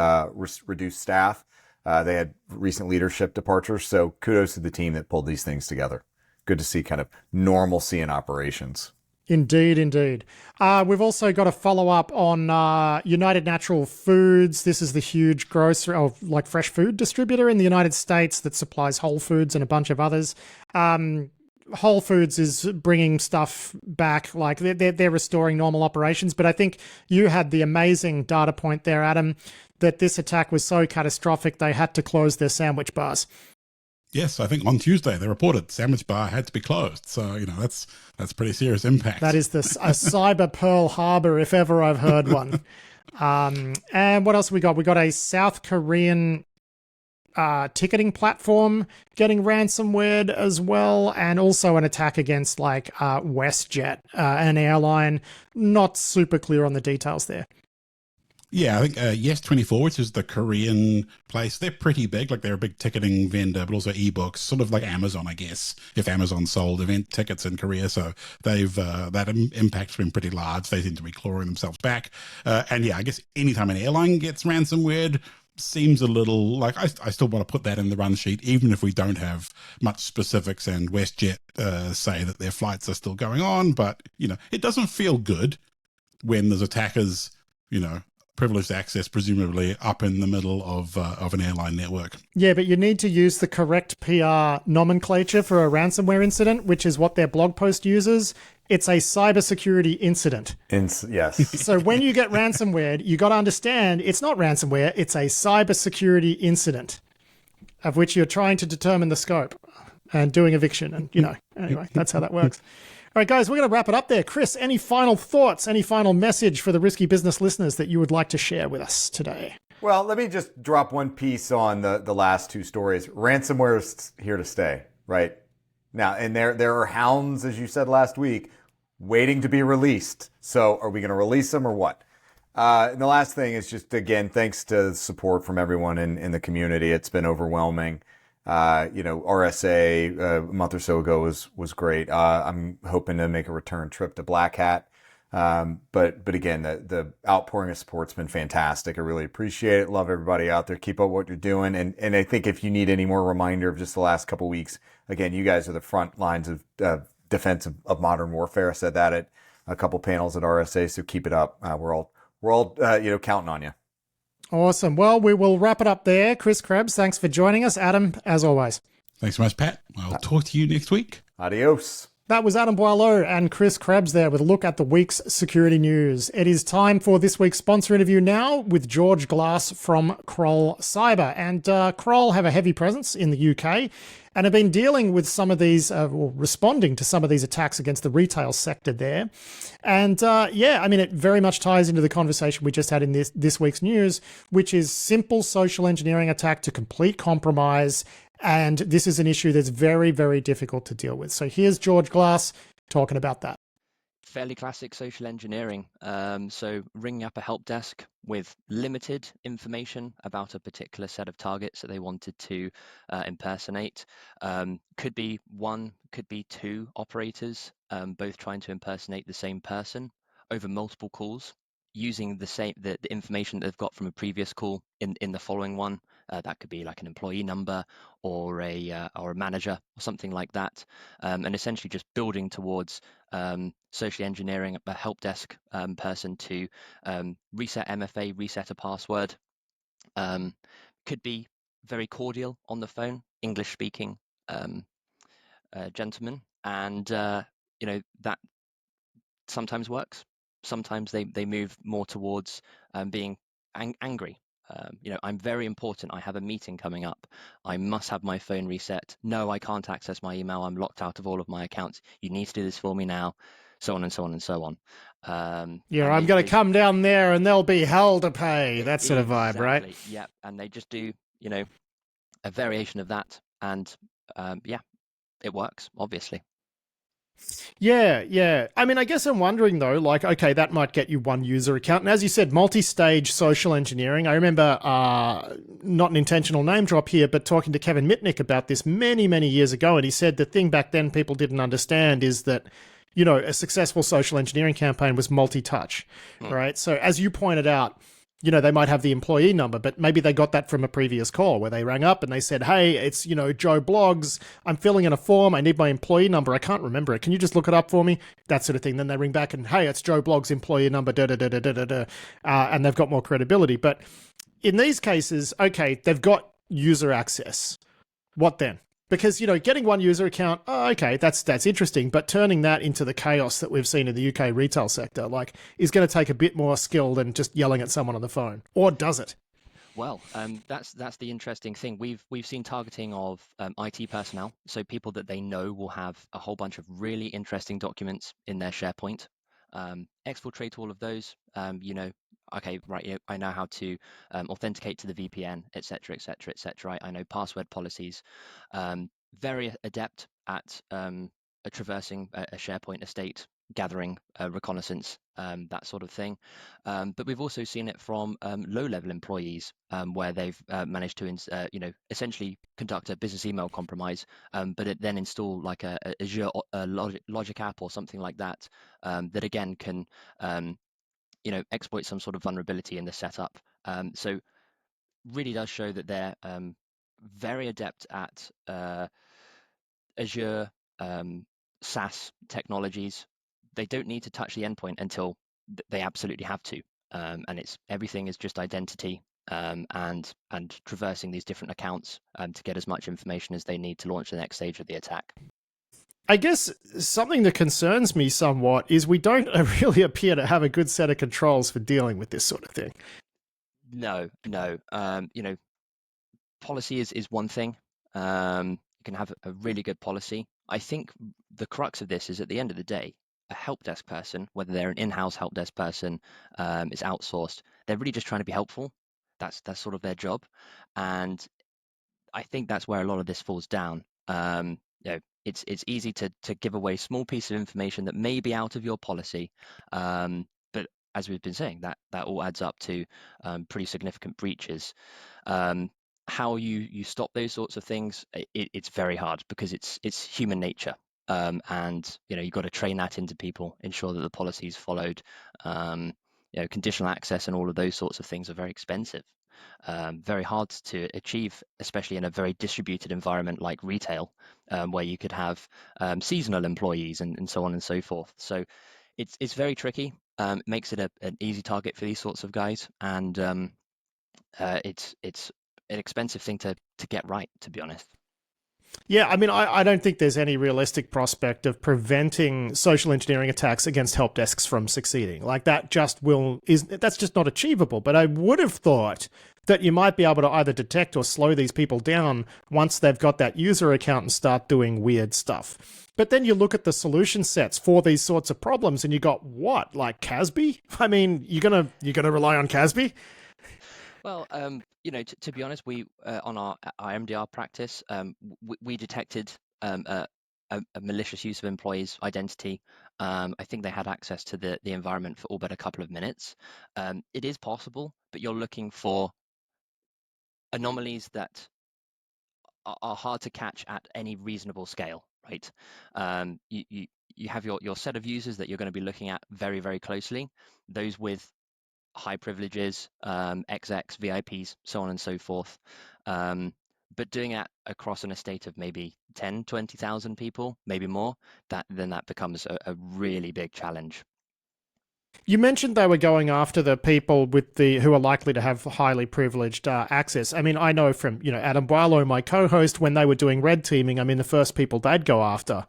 reduced staff. They had recent leadership departures, so kudos to the team that pulled these things together. Good to see kind of normalcy in operations. Indeed, indeed. We've also got a follow-up on United Natural Foods. This is the huge grocery, like fresh food distributor in the United States that supplies Whole Foods and a bunch of others. Whole Foods is bringing stuff back, like they're restoring normal operations. But I think you had the amazing data point there, Adam, that this attack was so catastrophic they had to close their sandwich bars. Yes, I think on Tuesday they reported sandwich bar had to be closed. So, that's pretty serious impact. That is a cyber Pearl Harbor, if ever I've heard one. And what else we got? We got a South Korean ticketing platform getting ransomware as well, and also an attack against like WestJet, an airline. Not super clear on the details there. Yeah, I think Yes24, which is the Korean place, they're pretty big. Like they're a big ticketing vendor, but also ebooks, sort of like Amazon, I guess, if Amazon sold event tickets in Korea. So they've that impact's been pretty large. They seem to be clawing themselves back. And yeah, I guess anytime an airline gets ransomware, seems a little like I still want to put that in the run sheet, even if we don't have much specifics and WestJet say that their flights are still going on. But, it doesn't feel good when there's attackers, privileged access, presumably up in the middle of an airline network. Yeah, but you need to use the correct PR nomenclature for a ransomware incident, which is what their blog post uses. It's a cybersecurity incident. Yes. So when you get ransomware, you got to understand it's not ransomware, it's a cybersecurity incident. of which you're trying to determine the scope and doing eviction. And, anyway, that's how that works. All right, guys, we're going to wrap it up there. Chris, any final thoughts, any final message for the Risky Business listeners that you would like to share with us today? Well, let me just drop one piece on the last two stories. Ransomware is here to stay, right? Now, and there are hounds, as you said last week, waiting to be released. So are we going to release them or what? And the last thing is just, again, thanks to support from everyone in the community. It's been overwhelming. RSA a month or so ago was great. I'm hoping to make a return trip to Black Hat. But again, the outpouring of support's been fantastic. I really appreciate it. Love everybody out there. Keep up what you're doing. And I think if you need any more reminder of just the last couple of weeks, again, you guys are the front lines of defense of modern warfare. I said that at a couple panels at RSA, so keep it up. We're all counting on you. Awesome. Well, we will wrap it up there. Chris Krebs, thanks for joining us. Adam, as always. Thanks so much, Pat. I'll talk to you next week. Adios. That was Adam Boileau and Chris Krebs there with a look at the week's security news. It is time for this week's sponsor interview now with George Glass from Kroll Cyber. And Kroll have a heavy presence in the UK and have been dealing with some of these, responding to some of these attacks against the retail sector there. And it very much ties into the conversation we just had in this week's news, which is simple social engineering attack to complete compromise. And this is an issue that's very, very difficult to deal with. So here's George Glass talking about that. Fairly classic social engineering. So ringing up a help desk with limited information about a particular set of targets that they wanted to impersonate. Could be one, could be two operators, both trying to impersonate the same person over multiple calls, using the information that they've got from a previous call in the following one. That could be like an employee number or a manager or something like that, and essentially just building towards socially engineering a help desk person to reset MFA, reset a password. Could be very cordial on the phone, English speaking gentleman, and that sometimes works. Sometimes they move more towards being angry. I'm very important. I have a meeting coming up. I must have my phone reset. No, I can't access my email. I'm locked out of all of my accounts. You need to do this for me now. So on and so on and so on. I'm going to come down there and there'll be hell to pay. That sort of vibe, right? Yep. And they just do, a variation of that. And it works, obviously. Yeah. I mean, I guess I'm wondering though, like, okay, that might get you one user account. And as you said, multi-stage social engineering. I remember, not an intentional name drop here, but talking to Kevin Mitnick about this many, many years ago. And he said the thing back then people didn't understand is that, a successful social engineering campaign was multi-touch, right? So as you pointed out, they might have the employee number, but maybe they got that from a previous call where they rang up and they said, hey, it's, Joe Bloggs. I'm filling in a form. I need my employee number. I can't remember it. Can you just look it up for me? That sort of thing. Then they ring back and, hey, it's Joe Bloggs' employee number, and they've got more credibility. But in these cases, okay, they've got user access. What then? Because, getting one user account, okay, that's interesting. But turning that into the chaos that we've seen in the UK retail sector, is going to take a bit more skill than just yelling at someone on the phone. Or does it? Well, that's the interesting thing. We've seen targeting of IT personnel, so people that they know will have a whole bunch of really interesting documents in their SharePoint. Exfiltrate all of those. Okay, right, I know how to authenticate to the VPN, et cetera, et cetera, et cetera. I know password policies. Very adept at traversing a SharePoint estate, gathering reconnaissance, that sort of thing. But we've also seen it from low-level employees where they've managed to, essentially conduct a business email compromise, but it then install like a Azure Logic app or something like that, that again can exploit some sort of vulnerability in the setup. So really does show that they're very adept at Azure SaaS technologies. They don't need to touch the endpoint until they absolutely have to. And everything is just identity and traversing these different accounts to get as much information as they need to launch the next stage of the attack. I guess something that concerns me somewhat is we don't really appear to have a good set of controls for dealing with this sort of thing. No. policy is one thing. You can have a really good policy. I think the crux of this is, at the end of the day, a help desk person, whether they're an in-house help desk person, is outsourced, they're really just trying to be helpful. That's sort of their job, and I think that's where a lot of this falls down. It's easy to give away small piece of information that may be out of your policy, but as we've been saying, that all adds up to pretty significant breaches. How you stop those sorts of things, it's very hard because it's human nature, and you've got to train that into people, ensure that the policy is followed. Conditional access and all of those sorts of things are very expensive. Very hard to achieve, especially in a very distributed environment like retail, where you could have seasonal employees and so on and so forth. So it's very tricky. It makes it an easy target for these sorts of guys, and it's an expensive thing to get right, to be honest. Yeah, I mean, I don't think there's any realistic prospect of preventing social engineering attacks against help desks from succeeding. Like that's just not achievable. But I would have thought that you might be able to either detect or slow these people down once they've got that user account and start doing weird stuff. But then you look at the solution sets for these sorts of problems, and you got what, like CASB? I mean, you're gonna rely on CASB? Well, to be honest, we on our MDR practice, we detected a malicious use of employees' identity. I think they had access to the environment for all but a couple of minutes. It is possible, but you're looking for anomalies that are hard to catch at any reasonable scale, right? You have your set of users that you're going to be looking at very, very closely. Those with high privileges, XX, VIPs, so on and so forth. But doing it across an estate of maybe 10, 20,000 people, maybe more, that becomes a really big challenge. You mentioned they were going after the people who are likely to have highly privileged access. I mean, I know from Adam Boileau, my co-host, when they were doing red teaming, I mean, the first people they'd go after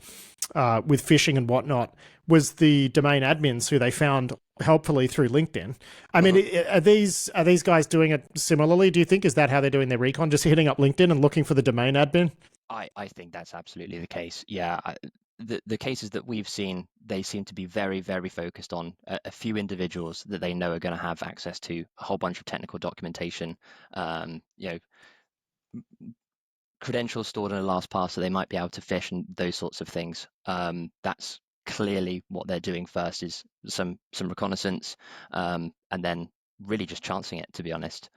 with phishing and whatnot was the domain admins who they found helpfully through LinkedIn. I mean, are these guys doing it similarly? Do you think, is that how they're doing their recon, just hitting up LinkedIn and looking for the domain admin? I think that's absolutely the case. Yeah. The cases that we've seen, they seem to be very, very focused on a few individuals that they know are going to have access to a whole bunch of technical documentation, credentials stored in a LastPass, so they might be able to phish and those sorts of things. That's clearly what they're doing first, is some reconnaissance, and then really just chancing it, to be honest.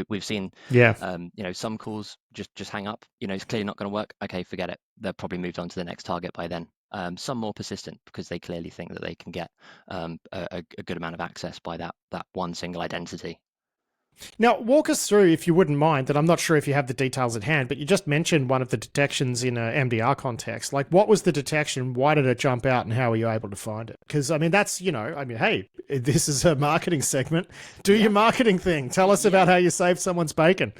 We've seen some calls just hang up. It's clearly not going to work. Okay, forget it. They'll probably moved on to the next target by then. Some more persistent because they clearly think that they can get a good amount of access by that one single identity. Now, walk us through, if you wouldn't mind, that I'm not sure if you have the details at hand, but you just mentioned one of the detections in a MDR context. Like, what was the detection? Why did it jump out? And how were you able to find it? Because, I mean, that's, hey, this is a marketing segment. Do your marketing thing. Tell us about how you saved someone's bacon.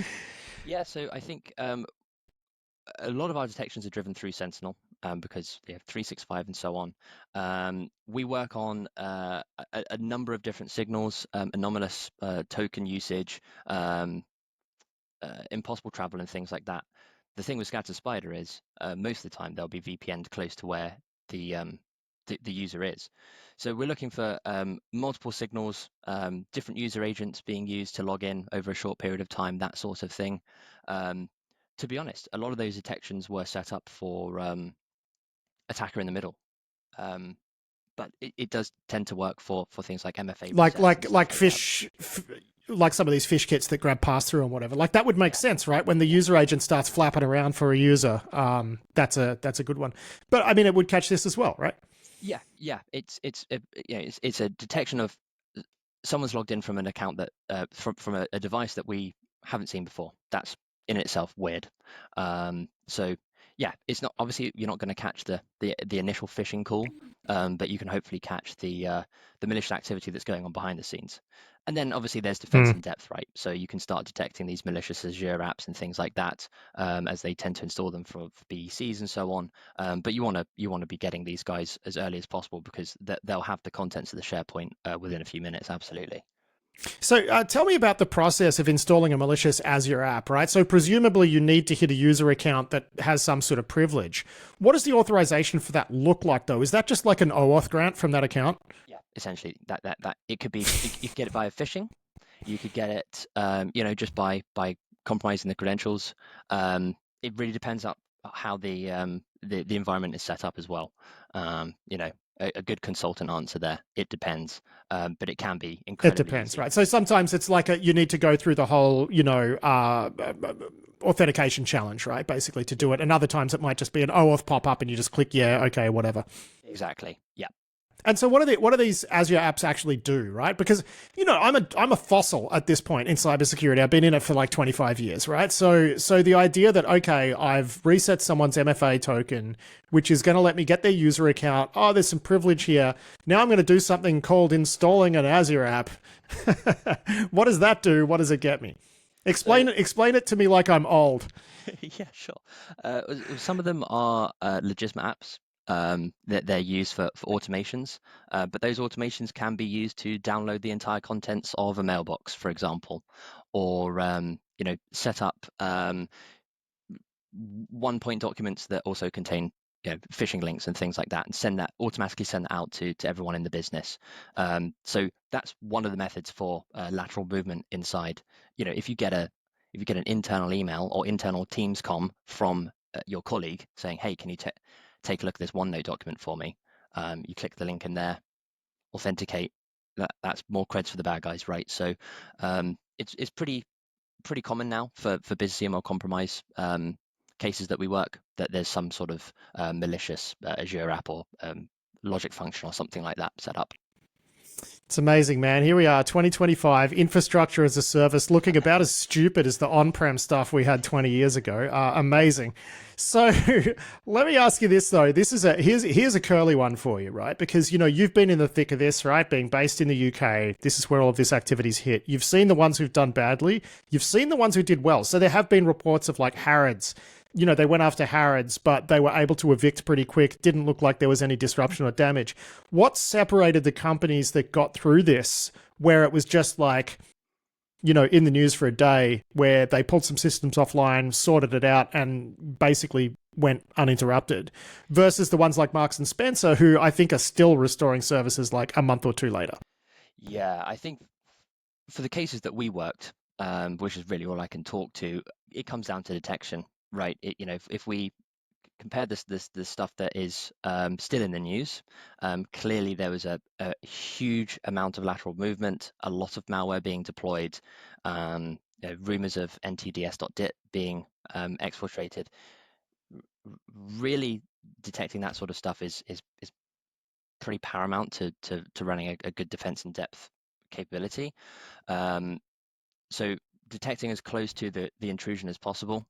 Yeah, so I think a lot of our detections are driven through Sentinel, because they have 365 and so on. We work on a number of different signals, anomalous token usage, impossible travel and things like that. The thing with Scatter Spider is most of the time they'll be VPN'd close to where the user is. So we're looking for multiple signals, different user agents being used to log in over a short period of time, that sort of thing. To be honest, a lot of those detections were set up for attacker in the middle, but it does tend to work for things like MFA, like fish, like some of these fish kits that grab pass through and whatever. Like that would make sense, right? When the user agent starts flapping around for a user, that's a good one. But I mean, it would catch this as well, right? Yeah. It's a detection of someone's logged in from an account that from a device that we haven't seen before. That's in itself weird. So yeah, it's not, obviously you're not going to catch the initial phishing call, but you can hopefully catch the malicious activity that's going on behind the scenes. And then obviously there's defense in depth, right? So you can start detecting these malicious Azure apps and things like that, as they tend to install them for BECs and so on. But you want to be getting these guys as early as possible, because they'll have the contents of the SharePoint within a few minutes. Absolutely. So tell me about the process of installing a malicious Azure app, right? So presumably you need to hit a user account that has some sort of privilege. What does the authorization for that look like, though? Is that just like an OAuth grant from that account? Yeah, essentially that it could be. You could get it via phishing. You could get it, just by compromising the credentials. It really depends on how the environment is set up as well. A good consultant answer there. It depends, but it can be It incredibly depends, easy. right? So sometimes it's like you need to go through the whole, authentication challenge, right? Basically to do it. And other times it might just be an OAuth pop up and you just click, yeah, okay, whatever. Exactly. Yeah. And so what do these Azure apps actually do, right? Because, I'm a fossil at this point in cybersecurity. I've been in it for like 25 years, right? So the idea that, okay, I've reset someone's MFA token, which is going to let me get their user account. Oh, there's some privilege here. Now I'm going to do something called installing an Azure app. What does that do? What does it get me? Explain it to me like I'm old. Yeah, sure. Some of them are legitimate apps that they're used for automations, but those automations can be used to download the entire contents of a mailbox, for example, or set up one-point documents that also contain phishing links and things like that, and automatically send that out to everyone in the business. So that's one of the methods for lateral movement inside. If you get an internal email or internal Teams comm from your colleague saying, "Hey, can you take a look at this OneNote document for me?" You click the link in there, authenticate. That's more creds for the bad guys, right? So it's pretty common now for business email compromise cases that we work, that there's some sort of malicious Azure app or logic function or something like that set up. It's amazing, man. Here we are, 2025, infrastructure as a service, looking about as stupid as the on-prem stuff we had 20 years ago. Amazing. So let me ask you this, though. Here's a curly one for you, right? Because, you've been in the thick of this, right? Being based in the UK, this is where all of this activity's hit. You've seen the ones who've done badly. You've seen the ones who did well. So there have been reports of like Harrods. They went after Harrods, but they were able to evict pretty quick. Didn't look like there was any disruption or damage. What separated the companies that got through this, where it was just like, in the news for a day, where they pulled some systems offline, sorted it out, and basically went uninterrupted, versus the ones like Marks and Spencer, who I think are still restoring services like a month or two later? Yeah, I think for the cases that we worked, which is really all I can talk to, it comes down to detection. Right, if we compare this stuff that is still in the news, clearly there was a huge amount of lateral movement, a lot of malware being deployed, rumors of ntds.dit being exfiltrated. Really detecting that sort of stuff is pretty paramount to running a good defense in depth capability. So detecting as close to the intrusion as possible,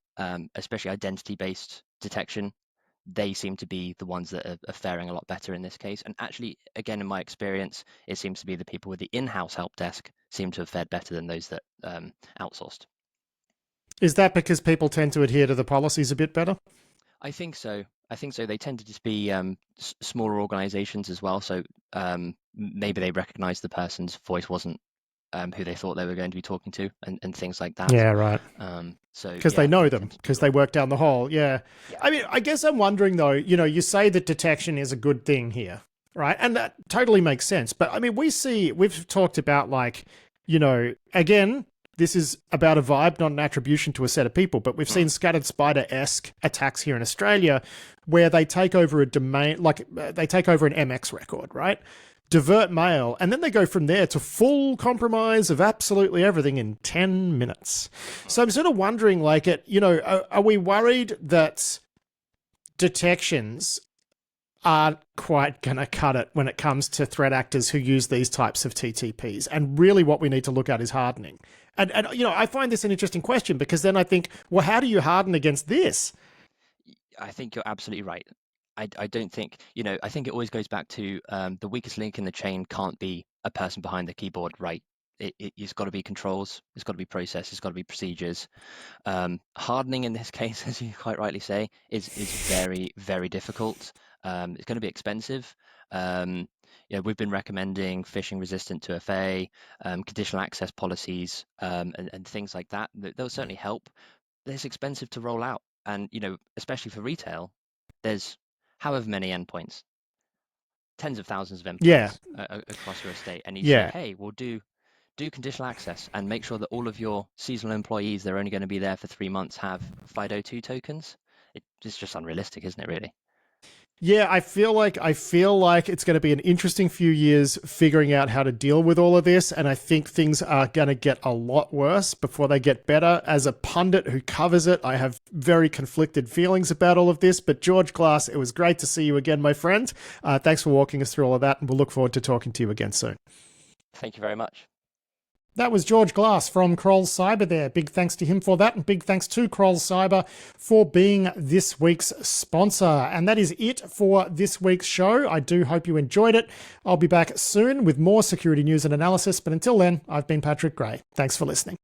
especially identity-based detection, they seem to be the ones that are faring a lot better in this case. And actually, again, in my experience, it seems to be the people with the in-house help desk seem to have fared better than those that outsourced. Is that because people tend to adhere to the policies a bit better? I think so. They tend to just be smaller organizations as well. So maybe they recognize the person's voice wasn't who they thought they were going to be talking to, and things like that. Yeah, right. Because they know them, because they work down the hall. Yeah. I mean, I guess I'm wondering, though, you say that detection is a good thing here, right? And that totally makes sense. But I mean, we've talked about like, again, this is about a vibe, not an attribution to a set of people, but we've seen scattered spider-esque attacks here in Australia where they take over a domain, like they take over an MX record, right? Divert mail, and then they go from there to full compromise of absolutely everything in 10 minutes. So I'm sort of wondering, like, are we worried that detections aren't quite going to cut it when it comes to threat actors who use these types of TTPs? And really what we need to look at is hardening. And I find this an interesting question, because then I think, well, how do you harden against this? I think you're absolutely right. I don't think, I think it always goes back to the weakest link in the chain can't be a person behind the keyboard, right? It's got to be controls, it's got to be process, it's got to be procedures. Hardening in this case, as you quite rightly say, is very, very difficult. It's going to be expensive. we've been recommending phishing resistant 2FA, conditional access policies, and things like that. They'll certainly help. It's expensive to roll out, and especially for retail, there's however many endpoints, tens of thousands of endpoints across your estate, and you say, hey, we'll do conditional access and make sure that all of your seasonal employees, they're only going to be there for 3 months, have FIDO2 tokens. It's just unrealistic, isn't it, really? Yeah, I feel like it's going to be an interesting few years figuring out how to deal with all of this, and I think things are going to get a lot worse before they get better. As a pundit who covers it, I have very conflicted feelings about all of this, but George Glass, it was great to see you again, my friend. Thanks for walking us through all of that, and we'll look forward to talking to you again soon. Thank you very much. That was George Glass from Kroll Cyber there. Big thanks to him for that, and big thanks to Kroll Cyber for being this week's sponsor. And that is it for this week's show. I do hope you enjoyed it. I'll be back soon with more security news and analysis, but until then, I've been Patrick Gray. Thanks for listening.